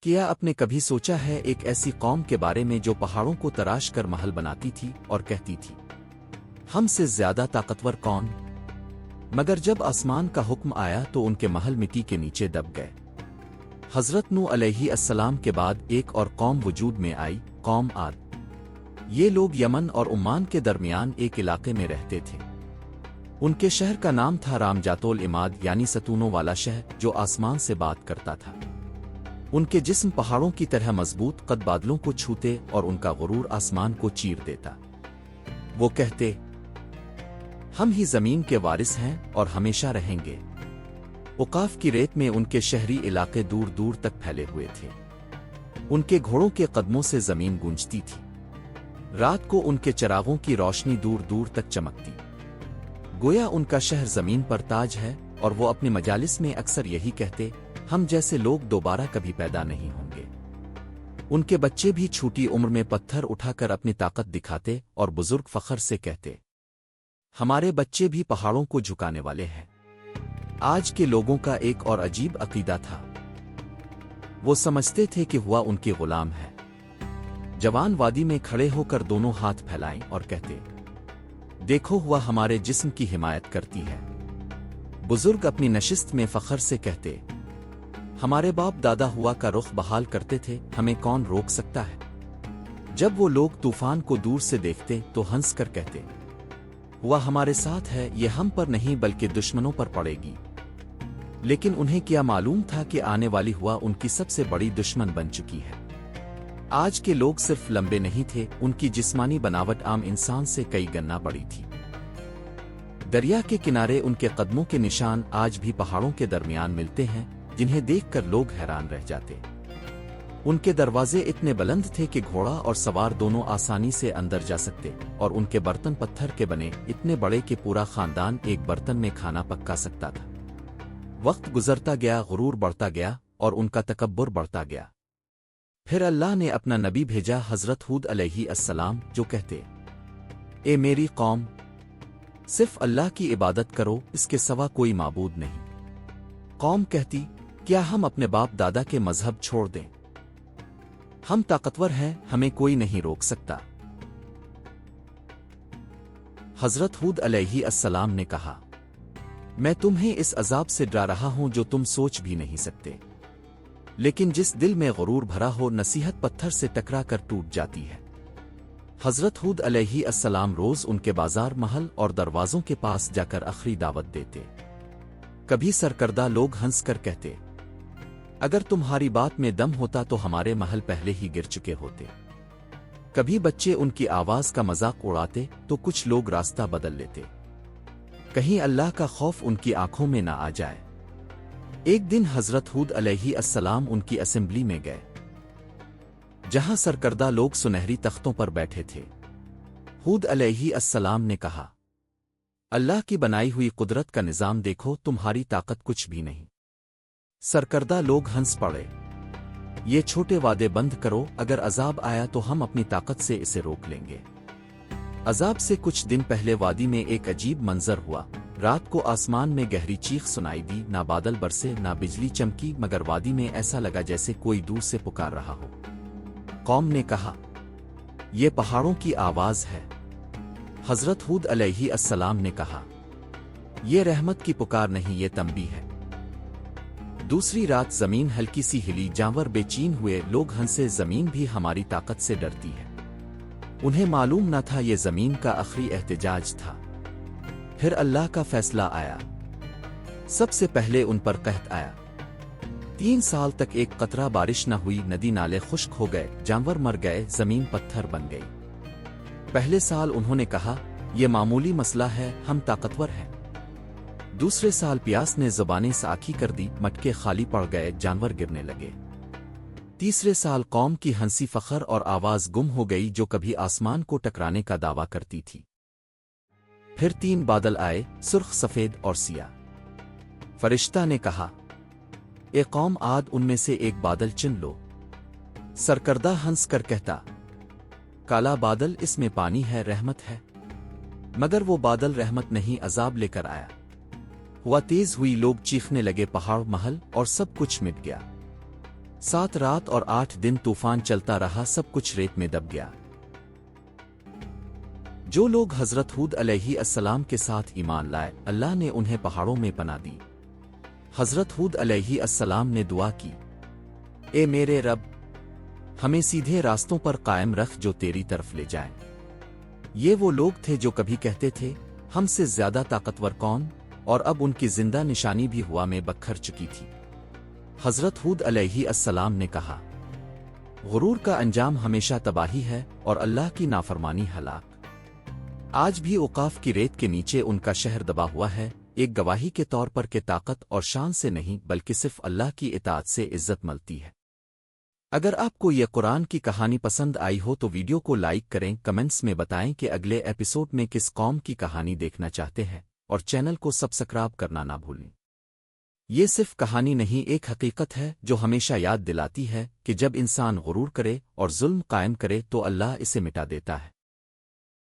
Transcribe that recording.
کیا آپ نے کبھی سوچا ہے ایک ایسی قوم کے بارے میں جو پہاڑوں کو تراش کر محل بناتی تھی اور کہتی تھی ہم سے زیادہ طاقتور کون؟ مگر جب آسمان کا حکم آیا تو ان کے محل مٹی کے نیچے دب گئے۔ حضرت نوح علیہ السلام کے بعد ایک اور قوم وجود میں آئی، قوم عاد۔ یہ لوگ یمن اور عمان کے درمیان ایک علاقے میں رہتے تھے۔ ان کے شہر کا نام تھا رامجاتول عماد، یعنی ستونوں والا شہر جو آسمان سے بات کرتا تھا۔ ان کے جسم پہاڑوں کی طرح مضبوط، قد بادلوں کو چھوتے اور ان کا غرور آسمان کو چیر دیتا۔ وہ کہتے ہم ہی زمین کے وارث ہیں اور ہمیشہ رہیں گے۔ اوقاف کی ریت میں ان کے شہری علاقے دور دور تک پھیلے ہوئے تھے۔ ان کے گھوڑوں کے قدموں سے زمین گونجتی تھی۔ رات کو ان کے چراغوں کی روشنی دور دور تک چمکتی، گویا ان کا شہر زمین پر تاج ہے، اور وہ اپنی مجالس میں اکثر یہی کہتے ہم جیسے لوگ دوبارہ کبھی پیدا نہیں ہوں گے۔ ان کے بچے بھی چھوٹی عمر میں پتھر اٹھا کر اپنی طاقت دکھاتے اور بزرگ فخر سے کہتے ہمارے بچے بھی پہاڑوں کو جھکانے والے ہیں۔ آج کے لوگوں کا ایک اور عجیب عقیدہ تھا۔ وہ سمجھتے تھے کہ ہوا ان کے غلام ہے۔ جوان وادی میں کھڑے ہو کر دونوں ہاتھ پھیلائیں اور کہتے دیکھو ہوا ہمارے جسم کی حمایت کرتی ہے۔ بزرگ اپنی نشست میں فخر سے کہتے ہمارے باپ دادا ہوا کا رخ بحال کرتے تھے، ہمیں کون روک سکتا ہے؟ جب وہ لوگ طوفان کو دور سے دیکھتے تو ہنس کر کہتے ہوا ہمارے ساتھ ہے، یہ ہم پر نہیں بلکہ دشمنوں پر پڑے گی۔ لیکن انہیں کیا معلوم تھا کہ آنے والی ہوا ان کی سب سے بڑی دشمن بن چکی ہے۔ آج کے لوگ صرف لمبے نہیں تھے، ان کی جسمانی بناوٹ عام انسان سے کئی گنا بڑی تھی۔ دریا کے کنارے ان کے قدموں کے نشان آج بھی پہاڑوں کے درمیان ملتے ہیں، جنہیں دیکھ کر لوگ حیران رہ جاتے۔ ان کے دروازے اتنے بلند تھے کہ گھوڑا اور سوار دونوں آسانی سے اندر جا سکتے، اور ان کے برتن پتھر کے بنے، اتنے بڑے کہ پورا خاندان ایک برتن میں کھانا پکا سکتا تھا۔ وقت گزرتا گیا، غرور بڑھتا گیا اور ان کا تکبر بڑھتا گیا۔ پھر اللہ نے اپنا نبی بھیجا، حضرت ہود علیہ السلام، جو کہتے اے میری قوم، صرف اللہ کی عبادت کرو، اس کے سوا کوئی معبود نہیں۔ قوم کہتی کیا ہم اپنے باپ دادا کے مذہب چھوڑ دیں؟ ہم طاقتور ہیں، ہمیں کوئی نہیں روک سکتا۔ حضرت ہود علیہ السلام نے کہا میں تمہیں اس عذاب سے ڈرا رہا ہوں جو تم سوچ بھی نہیں سکتے، لیکن جس دل میں غرور بھرا ہو نصیحت پتھر سے ٹکرا کر ٹوٹ جاتی ہے۔ حضرت ہود علیہ السلام روز ان کے بازار، محل اور دروازوں کے پاس جا کر آخری دعوت دیتے۔ کبھی سرکردہ لوگ ہنس کر کہتے اگر تمہاری بات میں دم ہوتا تو ہمارے محل پہلے ہی گر چکے ہوتے۔ کبھی بچے ان کی آواز کا مذاق اڑاتے تو کچھ لوگ راستہ بدل لیتے، کہیں اللہ کا خوف ان کی آنکھوں میں نہ آ جائے۔ ایک دن حضرت ہود علیہ السلام ان کی اسمبلی میں گئے، جہاں سرکردہ لوگ سنہری تختوں پر بیٹھے تھے۔ ہود علیہ السلام نے کہا اللہ کی بنائی ہوئی قدرت کا نظام دیکھو، تمہاری طاقت کچھ بھی نہیں۔ سرکردہ لوگ ہنس پڑے، یہ چھوٹے وعدے بند کرو، اگر عذاب آیا تو ہم اپنی طاقت سے اسے روک لیں گے۔ عذاب سے کچھ دن پہلے وادی میں ایک عجیب منظر ہوا۔ رات کو آسمان میں گہری چیخ سنائی دی، نہ بادل برسے نہ بجلی چمکی، مگر وادی میں ایسا لگا جیسے کوئی دور سے پکار رہا ہو۔ قوم نے کہا یہ پہاڑوں کی آواز ہے۔ حضرت ہود علیہ السلام نے کہا یہ رحمت کی پکار نہیں، یہ تنبیہ ہے۔ دوسری رات زمین ہلکی سی ہلی، جانور بے چین ہوئے، لوگ ہنسے زمین بھی ہماری طاقت سے ڈرتی ہے۔ انہیں معلوم نہ تھا یہ زمین کا آخری احتجاج تھا۔ پھر اللہ کا فیصلہ آیا، سب سے پہلے ان پر قحط آیا۔ 3 سال تک ایک قطرہ بارش نہ ہوئی، ندی نالے خشک ہو گئے، جانور مر گئے، زمین پتھر بن گئی۔ پہلے سال انہوں نے کہا یہ معمولی مسئلہ ہے، ہم طاقتور ہیں۔ دوسرے سال پیاس نے زبانیں ساکھی کر دی، مٹکے خالی پڑ گئے، جانور گرنے لگے۔ تیسرے سال قوم کی ہنسی فخر اور آواز گم ہو گئی جو کبھی آسمان کو ٹکرانے کا دعویٰ کرتی تھی۔ پھر 3 بادل آئے، سرخ، سفید اور سیاہ۔ فرشتہ نے کہا اے قوم عاد، ان میں سے ایک بادل چن لو۔ سرکردہ ہنس کر کہتا کالا بادل، اس میں پانی ہے، رحمت ہے۔ مگر وہ بادل رحمت نہیں، عذاب لے کر آیا۔ ہوا تیز ہوئی، لوگ چیخنے لگے، پہاڑ، محل اور سب کچھ مٹ گیا۔ 7 رات اور 8 دن طوفان چلتا رہا، سب کچھ ریت میں دب گیا۔ جو لوگ حضرت ہود علیہ السلام کے ساتھ ایمان لائے، اللہ نے انہیں پہاڑوں میں پناہ دی۔ حضرت ہود علیہ السلام نے دعا کی، اے میرے رب، ہمیں سیدھے راستوں پر قائم رکھ جو تیری طرف لے جائیں۔ یہ وہ لوگ تھے جو کبھی کہتے تھے ہم سے زیادہ طاقتور کون، اور اب ان کی زندہ نشانی بھی ہوا میں بکھر چکی تھی۔ حضرت ہود علیہ السلام نے کہا، غرور کا انجام ہمیشہ تباہی ہے اور اللہ کی نافرمانی ہلاک۔ آج بھی اوقاف کی ریت کے نیچے ان کا شہر دبا ہوا ہے، ایک گواہی کے طور پر کہ طاقت اور شان سے نہیں بلکہ صرف اللہ کی اطاعت سے عزت ملتی ہے۔ اگر آپ کو یہ قرآن کی کہانی پسند آئی ہو تو ویڈیو کو لائک کریں، کمنٹس میں بتائیں کہ اگلے ایپیسوڈ میں کس قوم کی کہانی دیکھنا چاہتے ہیں، اور چینل کو سبسکرائب کرنا نہ بھولیں۔ یہ صرف کہانی نہیں، ایک حقیقت ہے جو ہمیشہ یاد دلاتی ہے کہ جب انسان غرور کرے اور ظلم قائم کرے تو اللہ اسے مٹا دیتا ہے۔